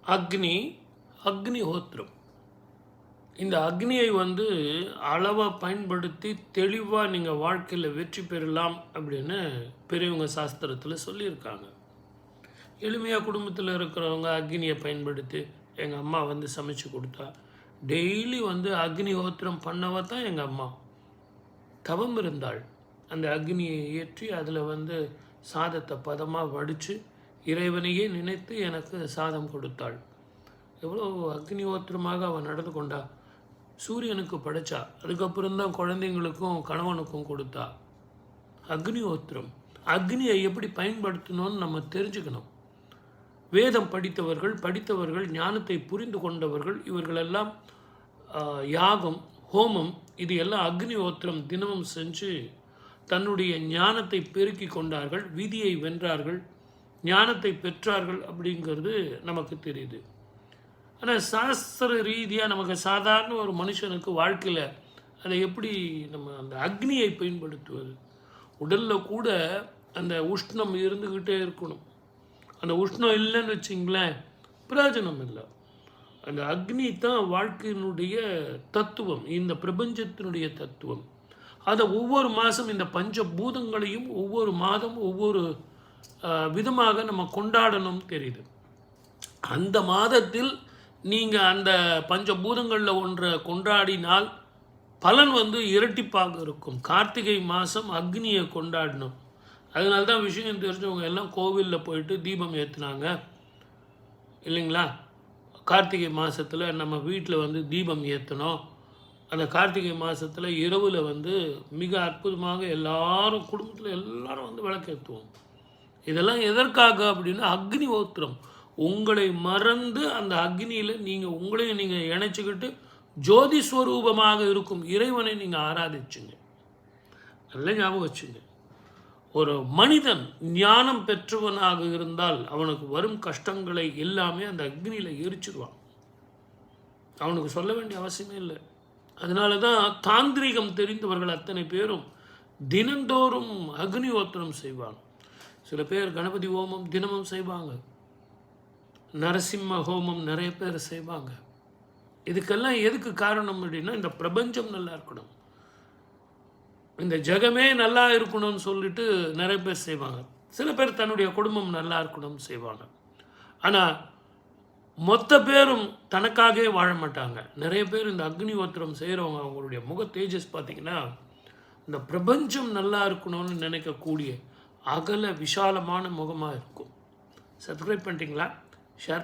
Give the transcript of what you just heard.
அக்னி, அக்னிஹோத்திரம். இந்த அக்னியை அளவாக பயன்படுத்தி தெளிவாக நீங்கள் வாழ்க்கையில் வெற்றி பெறலாம் அப்படின்னு பெரியவங்க சாஸ்திரத்தில் சொல்லியிருக்காங்க. எளிமையாக குடும்பத்தில் இருக்கிறவங்க அக்னியை பயன்படுத்தி எங்கள் அம்மா சமைச்சு கொடுத்தா டெய்லி அக்னிஹோத்திரம் பண்ணவ தான் எங்கள் அம்மா. தவம் இருந்தாள். அந்த அக்னியை ஏற்றி அதில் சாதத்தை பதமாக வடித்து இறைவனையே நினைத்து எனக்கு சாதம் கொடுத்தாள். எவ்வளோ அக்னிஹோத்திரமாக அவன் நடந்து கொண்டா. சூரியனுக்கு படைச்சா, அதுக்கப்புறம் தான் குழந்தைங்களுக்கும் கணவனுக்கும் கொடுத்தா. அக்னிஹோத்திரம். அக்னியை எப்படி பயன்படுத்தணும்னு நம்ம தெரிஞ்சுக்கணும். வேதம் படித்தவர்கள் ஞானத்தை புரிந்து கொண்டவர்கள் இவர்களெல்லாம் யாகம், ஹோமம் இது எல்லாம் அக்னிஹோத்திரம் தினமும் செஞ்சு தன்னுடைய ஞானத்தை பெருக்கி கொண்டார்கள், விதியை வென்றார்கள், ஞானத்தை பெற்றார்கள் அப்படிங்கிறது நமக்கு தெரியுது. ஆனால் சாஸ்திர ரீதியாக நமக்கு சாதாரண ஒரு மனுஷனுக்கு வாழ்க்கையில் அதை எப்படி நம்ம அந்த அக்னியை பயன்படுத்துவது? உடலில் கூட அந்த உஷ்ணம் இருந்துக்கிட்டே இருக்கணும். அந்த உஷ்ணம் இல்லைன்னு வச்சிங்களேன், பிரயோஜனம் இல்லை. அந்த அக்னி தான் வாழ்க்கையினுடைய தத்துவம், இந்த பிரபஞ்சத்தினுடைய தத்துவம். அதை ஒவ்வொரு மாதம் இந்த பஞ்சபூதங்களையும் ஒவ்வொரு மாதம் ஒவ்வொரு விதமாக நம்ம கொண்டாடணும் தெரியுது. அந்த மாதத்தில் நீங்கள் அந்த பஞ்சபூதங்களில் ஒன்றை கொண்டாடினால் பலன் இரட்டிப்பாக இருக்கும். கார்த்திகை மாதம் அக்னியை கொண்டாடணும். அதனால தான் விஷயம் தெரிஞ்சவங்க எல்லாம் கோவிலில் போயிட்டு தீபம் ஏற்றுனாங்க இல்லைங்களா? கார்த்திகை மாதத்தில் நம்ம வீட்டில் தீபம் ஏற்றணும். அந்த கார்த்திகை மாதத்தில் இரவில் மிக அற்புதமாக எல்லாரும் குடும்பத்தில் எல்லாரும் விளக்கேற்றுவோம். இதெல்லாம் எதற்காக அப்படின்னா அக்னிஹோத்திரம். உங்களை மறந்து அந்த அக்னியில் நீங்கள் உங்களையும் நீங்கள் இணைச்சிக்கிட்டு ஜோதி ஸ்வரூபமாக இருக்கும் இறைவனை நீங்கள் ஆராதிச்சுங்க. நல்ல ஞாபகம் வச்சுங்க. ஒரு மனிதன் ஞானம் பெற்றவனாக இருந்தால் அவனுக்கு வரும் கஷ்டங்களை எல்லாமே அந்த அக்னியில் எரிச்சிடுவான். அவனுக்கு சொல்ல வேண்டிய அவசியமே இல்லை. அதனால தான் தாந்திரிகம் தெரிந்தவர்கள் அத்தனை பேரும் தினந்தோறும் அக்னிஹோத்திரம் செய்வாங்க. சில பேர் கணபதி ஹோமம் தினமும் செய்வாங்க. நரசிம்ம ஹோமம் நிறைய பேர் செய்வாங்க. இதுக்கெல்லாம் எதுக்கு காரணம் அப்படின்னா இந்த பிரபஞ்சம் நல்லா இருக்கணும், இந்த ஜகமே நல்லா இருக்கணும்னு சொல்லிட்டு நிறைய பேர் செய்வாங்க. சில பேர் தன்னுடைய குடும்பம் நல்லா இருக்கணும்னு செய்வாங்க. ஆனால் மொத்த பேரும் தனக்காகவே வாழ மாட்டாங்க. நிறைய பேர் இந்த அக்னிஹோத்திரம் செய்கிறவங்க அவங்களுடைய முக தேஜஸ் பார்த்திங்கன்னா இந்த பிரபஞ்சம் நல்லா இருக்கணும்னு நினைக்கக்கூடிய அகல விஷாலமான முகமாக இருக்கும். சப்ஸ்கிரைப் பண்ணிட்டீங்களா? ஷேர்